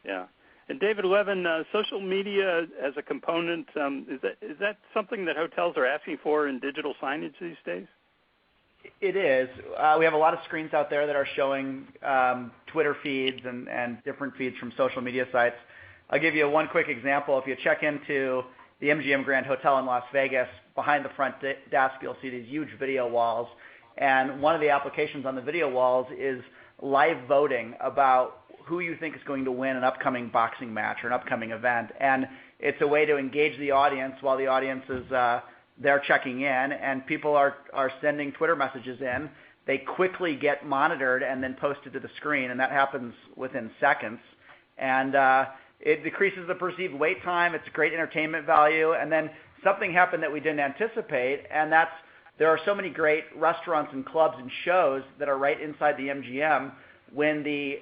Yeah. And David Levin, social media as a component, is that something that hotels are asking for in digital signage these days? It is. We have a lot of screens out there that are showing Twitter feeds and different feeds from social media sites. I'll give you one quick example. If you check into the MGM Grand Hotel in Las Vegas, behind the front desk, you'll see these huge video walls. And one of the applications on the video walls is live voting about who you think is going to win an upcoming boxing match or an upcoming event. And it's a way to engage the audience while the audience is they're checking in, and people are sending Twitter messages in. They quickly get monitored and then posted to the screen, and that happens within seconds. And it decreases the perceived wait time. It's a great entertainment value. And then something happened that we didn't anticipate, and that's there are so many great restaurants and clubs and shows that are right inside the MGM. When the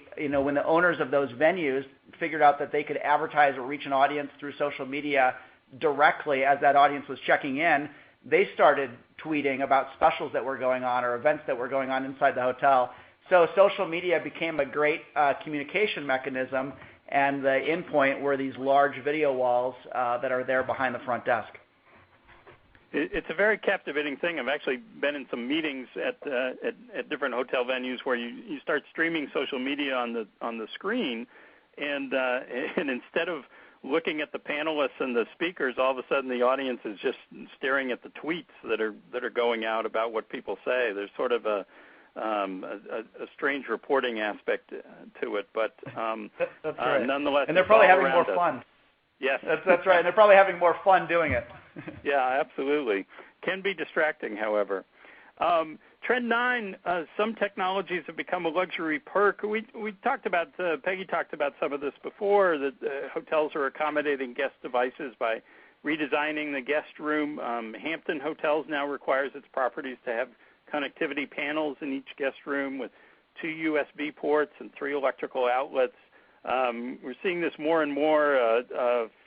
owners of those venues figured out that they could advertise or reach an audience through social media directly as that audience was checking in, they started tweeting about specials that were going on or events that were going on inside the hotel. So social media became a great communication mechanism, and the endpoint were these large video walls that are there behind the front desk. It's a very captivating thing. I've actually been in some meetings at different hotel venues where you start streaming social media on the screen, and instead of looking at the panelists and the speakers, all of a sudden the audience is just staring at the tweets that are going out about what people say. There's sort of a strange reporting aspect to it, but that's right. Nonetheless, and they're probably having more fun. Yes, that's right. And they're probably having more fun doing it. Yeah, absolutely. Can be distracting, however. Trend 9, some technologies have become a luxury perk. We talked about, Peggy talked about some of this before, that hotels are accommodating guest devices by redesigning the guest room. Hampton Hotels now requires its properties to have connectivity panels in each guest room with 2 USB ports and 3 electrical outlets. We're seeing this more and more.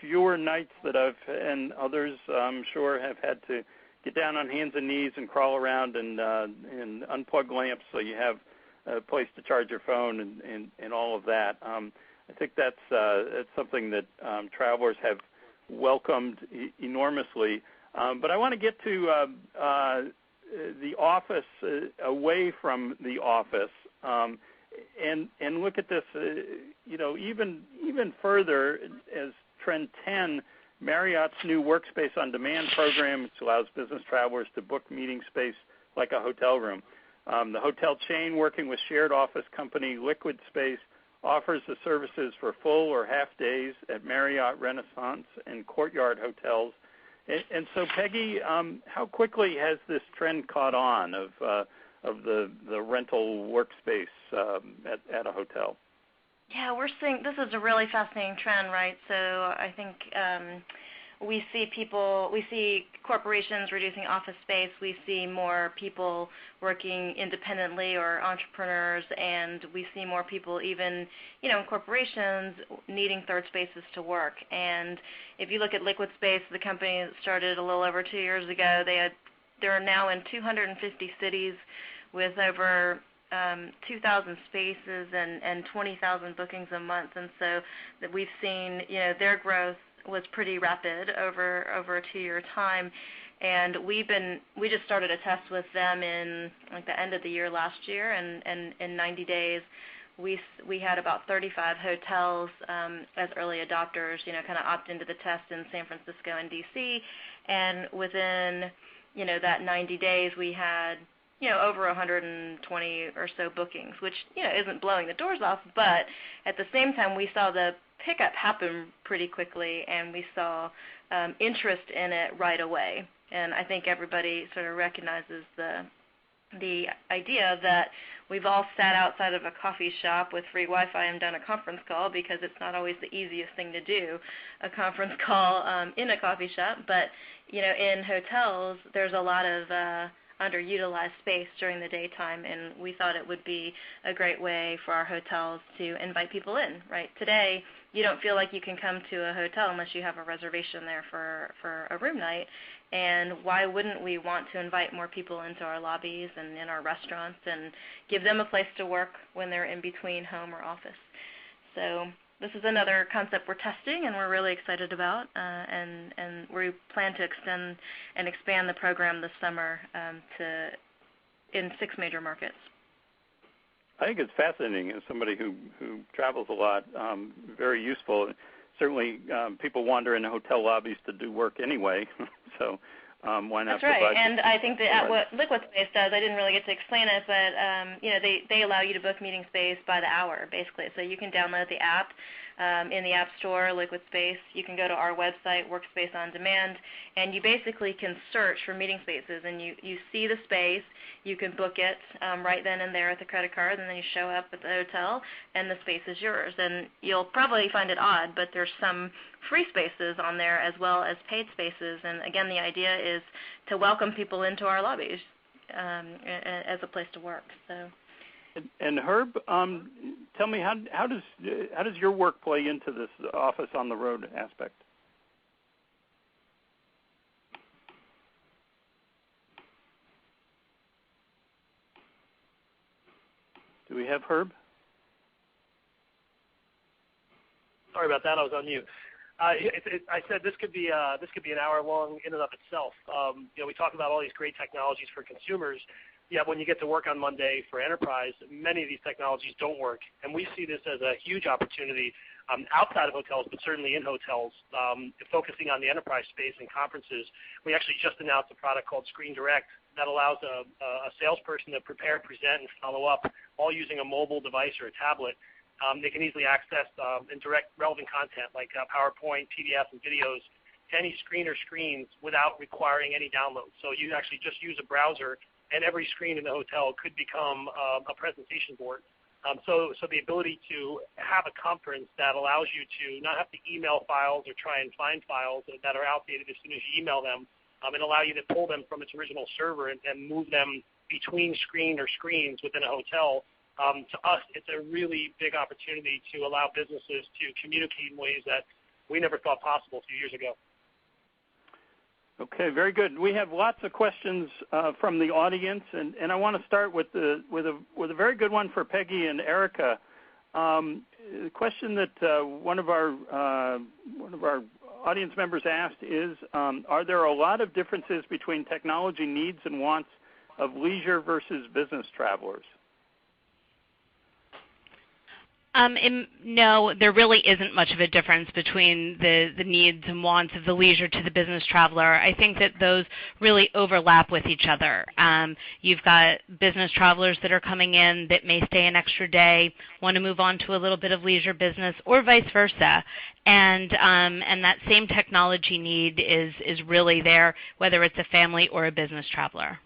Fewer nights that I've and others, I'm sure, have had to get down on hands and knees and crawl around and unplug lamps so you have a place to charge your phone and all of that. I think that's something that travelers have welcomed enormously. But I want to get to the office, away from the office. And look at this, even further as trend 10, Marriott's new Workspace on Demand program, which allows business travelers to book meeting space like a hotel room. The hotel chain, working with shared office company Liquid Space, offers the services for full or half days at Marriott, Renaissance, and Courtyard hotels. And so, Peggy, how quickly has this trend caught on of the rental workspace at a hotel? Yeah, we're seeing this is a really fascinating trend, right? So I think we see corporations reducing office space. We see more people working independently or entrepreneurs, and we see more people even, in corporations needing third spaces to work. And if you look at Liquid Space, the company that started a little over 2 years ago, they're now in 250 cities with over 2,000 spaces and 20,000 bookings a month. And so that we've seen, their growth was pretty rapid over a 2-year time. And we just started a test with them in the end of the year last year, and in 90 days we had about 35 hotels as early adopters, kind of opt into the test in San Francisco and DC. And within, that 90 days we had over 120 or so bookings, which, isn't blowing the doors off, but at the same time we saw the pickup happen pretty quickly, and we saw interest in it right away. And I think everybody sort of recognizes the idea that we've all sat outside of a coffee shop with free Wi-Fi and done a conference call because it's not always the easiest thing to do, a conference call in a coffee shop. But in hotels, there's a lot of underutilized space during the daytime, and we thought it would be a great way for our hotels to invite people in. Right today, you don't feel like you can come to a hotel unless you have a reservation there for a room night. And why wouldn't we want to invite more people into our lobbies and in our restaurants and give them a place to work when they're in between home or office? So this is another concept we're testing and we're really excited about, and we plan to extend and expand the program this summer in 6 major markets. I think it's fascinating as somebody who travels a lot, very useful. Certainly people wander in hotel lobbies to do work anyway, so why not? That's right, and I think that what LiquidSpace does, I didn't really get to explain it, but they allow you to book meeting space by the hour, basically. So you can download the app in the App Store, LiquidSpace. You can go to our website, Workspace on Demand, and you basically can search for meeting spaces, and you see the space. You can book it right then and there with a credit card, and then you show up at the hotel, and the space is yours. And you'll probably find it odd, but there's some free spaces on there as well as paid spaces. And again, the idea is to welcome people into our lobbies as a place to work. So. And Herb, tell me how does your work play into this office on the road aspect? Do we have Herb? Sorry about that. I was on mute. I said this could be an hour long in and of itself. We talk about all these great technologies for consumers. Yet when you get to work on Monday for enterprise, many of these technologies don't work, and we see this as a huge opportunity outside of hotels, but certainly in hotels, focusing on the enterprise space and conferences. We actually just announced a product called Screen Direct that allows a salesperson to prepare, present, and follow up, all using a mobile device or a tablet. They can easily access and direct relevant content like PowerPoint, PDF, and videos to any screen or screens without requiring any download. So you actually just use a browser, and every screen in the hotel could become a presentation board. So the ability to have a conference that allows you to not have to email files or try and find files that are outdated as soon as you email them, and allow you to pull them from its original server and move them between screen or screens within a hotel. To us, it's a really big opportunity to allow businesses to communicate in ways that we never thought possible a few years ago. Okay, very good. We have lots of questions from the audience, and I want to start with a very good one for Peggy and Erica. The question that one of our audience members asked is, are there a lot of differences between technology needs and wants of leisure versus business travelers? No, there really isn't much of a difference between the needs and wants of the leisure to the business traveler. I think that those really overlap with each other. You've got business travelers that are coming in that may stay an extra day, want to move on to a little bit of leisure business, or vice versa. And that same technology need is really there, whether it's a family or a business traveler.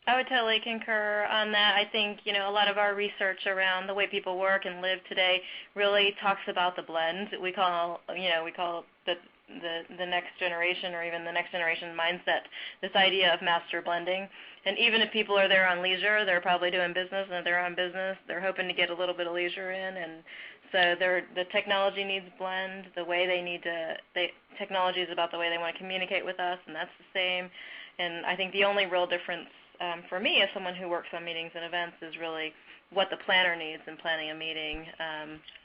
I would totally concur on that. I think, a lot of our research around the way people work and live today really talks about the blend. We call the next generation, or even the next generation mindset, this idea of master blending. And even if people are there on leisure, they're probably doing business, and if they're on business, they're hoping to get a little bit of leisure in. And so the technology needs blend. The way technology is about the way they want to communicate with us, and that's the same. And I think the only real difference for me, as someone who works on meetings and events, is really what the planner needs in planning a meeting.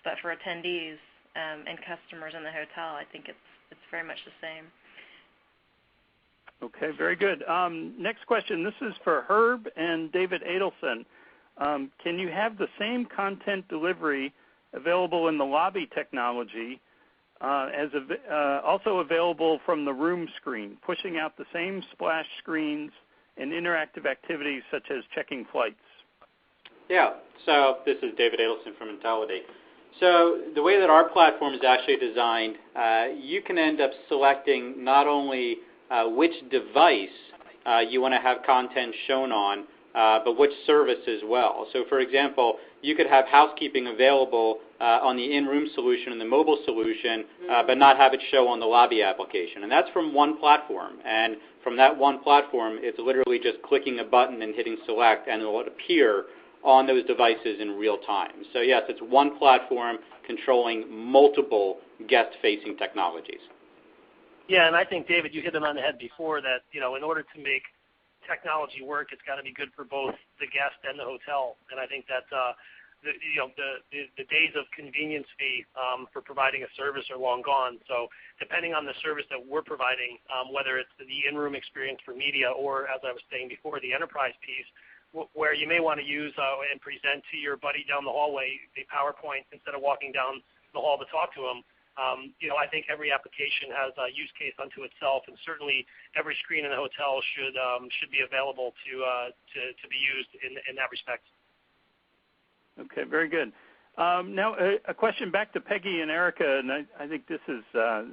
But for attendees and customers in the hotel, I think it's very much the same. Okay, very good. Next question. This is for Herb and David Adelson. Can you have the same content delivery available in the lobby technology as also available from the room screen, pushing out the same splash screens and interactive activities such as checking flights? Yeah, so this is David Adelson from Intelliday. So the way that our platform is actually designed, you can end up selecting not only which device you want to have content shown on, but which service as well. So for example, you could have housekeeping available on the in-room solution and the mobile solution, but not have it show on the lobby application. And that's from one platform. And from that one platform, it's literally just clicking a button and hitting select, and it will appear on those devices in real time. So yes, it's one platform controlling multiple guest-facing technologies. Yeah, and I think, David, you hit it on the head before that, in order to make technology work, it's got to be good for both the guest and the hotel. And I think that the days of convenience fee for providing a service are long gone. So depending on the service that we're providing, whether it's the in-room experience for media or, as I was saying before, the enterprise piece, where you may want to use and present to your buddy down the hallway a PowerPoint instead of walking down the hall to talk to him. I think every application has a use case unto itself, and certainly every screen in the hotel should be available to be used in that respect. Okay, very good. Now, a question back to Peggy and Erica, and I think this is a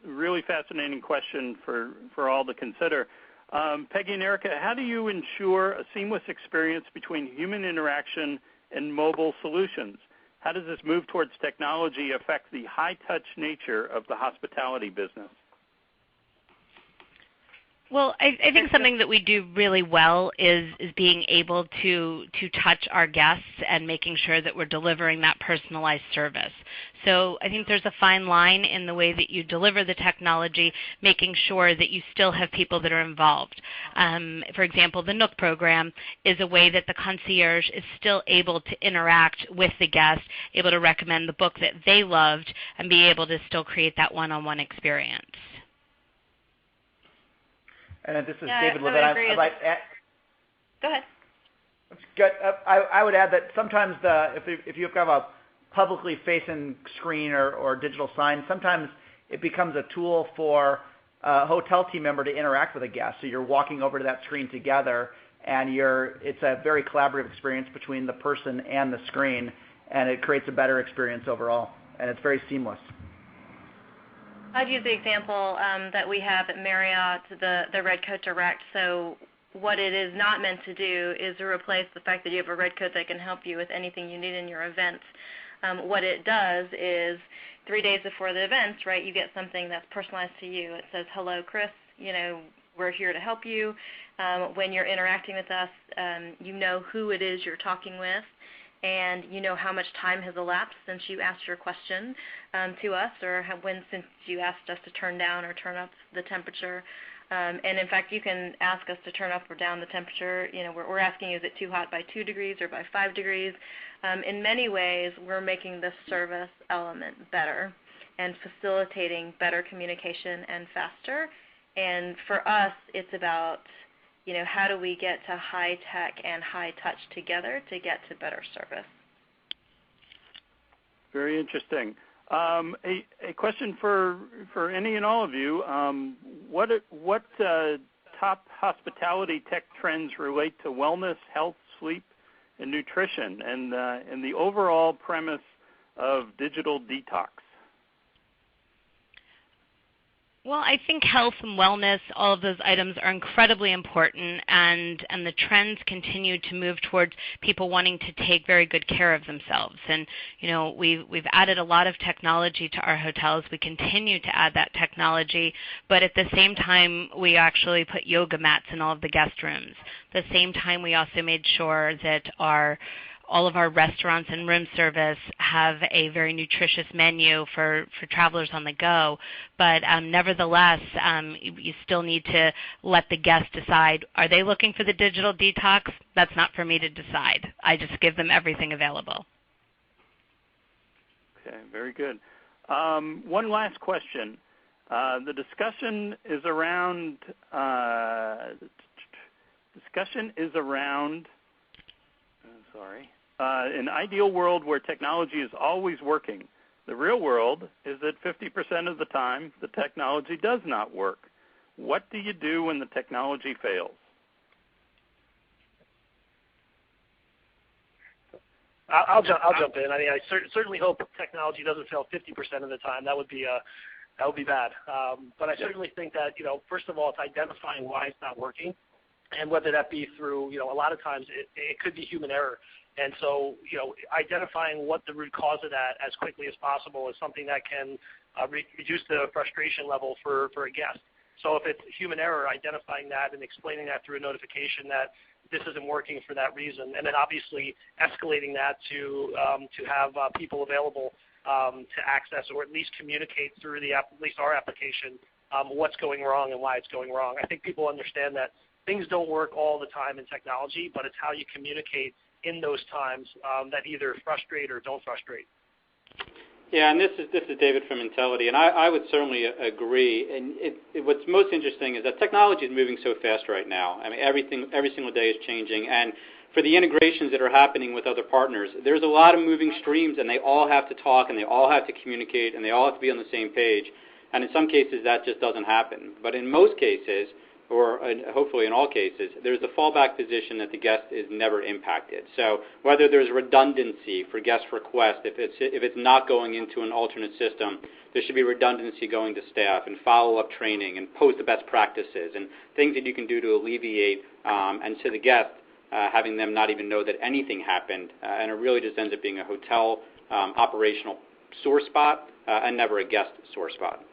really fascinating question for all to consider. Peggy and Erica, how do you ensure a seamless experience between human interaction and mobile solutions? How does this move towards technology affect the high-touch nature of the hospitality business? Well, I think something that we do really well is being able to touch our guests and making sure that we're delivering that personalized service. So I think there's a fine line in the way that you deliver the technology, making sure that you still have people that are involved. For example, the Nook program is a way that the concierge is still able to interact with the guest, able to recommend the book that they loved, and be able to still create that one-on-one experience. And this is David Levitt. Go ahead. Good. I would add that sometimes if you have a publicly facing screen or digital sign, sometimes it becomes a tool for a hotel team member to interact with a guest. So you're walking over to that screen together, and it's a very collaborative experience between the person and the screen, and it creates a better experience overall, and it's very seamless. I'd use the example that we have at Marriott, the Redcoat Direct. So what it is not meant to do is to replace the fact that you have a Redcoat that can help you with anything you need in your events. What it does is 3 days before the events, right, you get something that's personalized to you. It says, hello, Chris, we're here to help you. When you're interacting with us, you know who it is you're talking with, and you know how much time has elapsed since you asked your question to us, or since you asked us to turn down or turn up the temperature. And in fact, you can ask us to turn up or down the temperature. We're asking, is it too hot by 2 degrees or by 5 degrees? In many ways, we're making the service element better and facilitating better communication and faster. And for us, it's about how do we get to high tech and high touch together to get to better service? Very interesting. A question for any and all of you. What top hospitality tech trends relate to wellness, health, sleep, and nutrition, and the overall premise of digital detox? Well, I think health and wellness, all of those items are incredibly important, and the trends continue to move towards people wanting to take very good care of themselves. And we've added a lot of technology to our hotels. We continue to add that technology, but at the same time, we actually put yoga mats in all of the guest rooms. At the same time, we also made sure that all of our restaurants and room service have a very nutritious menu for travelers on the go. But nevertheless, you still need to let the guest decide, are they looking for the digital detox? That's not for me to decide. I just give them everything available. Okay, very good. One last question. The discussion is around an ideal world where technology is always working. The real world is that 50% of the time the technology does not work. What do you do when the technology fails? I'll jump in. I mean, I certainly hope technology doesn't fail 50% of the time. That would be bad. But I certainly think that first of all, it's identifying why it's not working, and whether that be through, a lot of times it could be human error. And so, identifying what the root cause of that as quickly as possible is something that can reduce the frustration level for a guest. So if it's human error, identifying that and explaining that through a notification that this isn't working for that reason, and then obviously escalating that to have people available to access or at least communicate through at least our application what's going wrong and why it's going wrong. I think people understand that things don't work all the time in technology, but it's how you communicate in those times that either frustrate or don't frustrate. Yeah, and this is David from Intelity, and I would certainly agree. And what's most interesting is that technology is moving so fast right now. I mean, every single day is changing, and for the integrations that are happening with other partners, there's a lot of moving streams, and they all have to talk, and they all have to communicate, and they all have to be on the same page. And in some cases, that just doesn't happen. But in most cases, or hopefully in all cases, there's the fallback position that the guest is never impacted. So whether there's redundancy for guest request, if it's not going into an alternate system, there should be redundancy going to staff and follow-up training and post the best practices and things that you can do to alleviate and to the guest having them not even know that anything happened, and it really just ends up being a hotel operational sore spot and never a guest sore spot.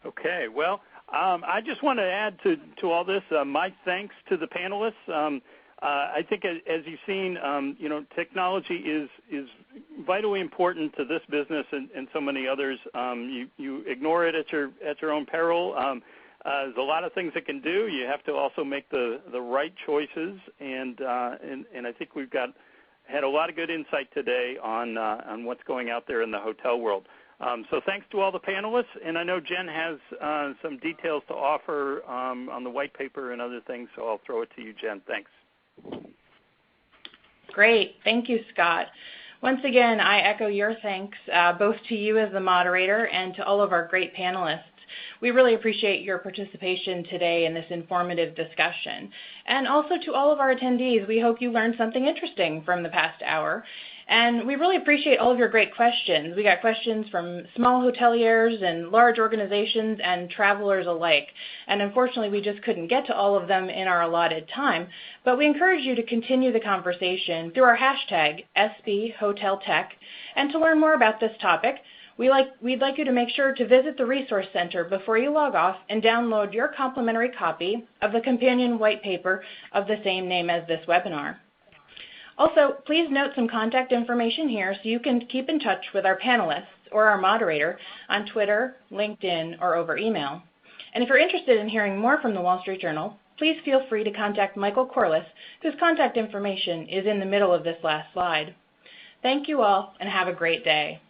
Okay, well, I just want to add to all this my thanks to the panelists. I think, as you've seen, technology is vitally important to this business and so many others. You ignore it at your own peril. There's a lot of things it can do. You have to also make the right choices, and I think we've had a lot of good insight today on what's going out there in the hotel world. So thanks to all the panelists, and I know Jen has some details to offer on the white paper and other things, so I'll throw it to you, Jen. Thanks. Great. Thank you, Scott. Once again, I echo your thanks both to you as the moderator and to all of our great panelists. We really appreciate your participation today in this informative discussion. And also to all of our attendees, we hope you learned something interesting from the past hour. And we really appreciate all of your great questions. We got questions from small hoteliers and large organizations and travelers alike. And unfortunately, we just couldn't get to all of them in our allotted time. But we encourage you to continue the conversation through our hashtag SBHotelTech. And to learn more about this topic, we'd like you to make sure to visit the Resource Center before you log off and download your complimentary copy of the companion white paper of the same name as this webinar. Also, please note some contact information here so you can keep in touch with our panelists or our moderator on Twitter, LinkedIn, or over email. And if you're interested in hearing more from the Wall Street Journal, please feel free to contact Michael Corliss, whose contact information is in the middle of this last slide. Thank you all, and have a great day.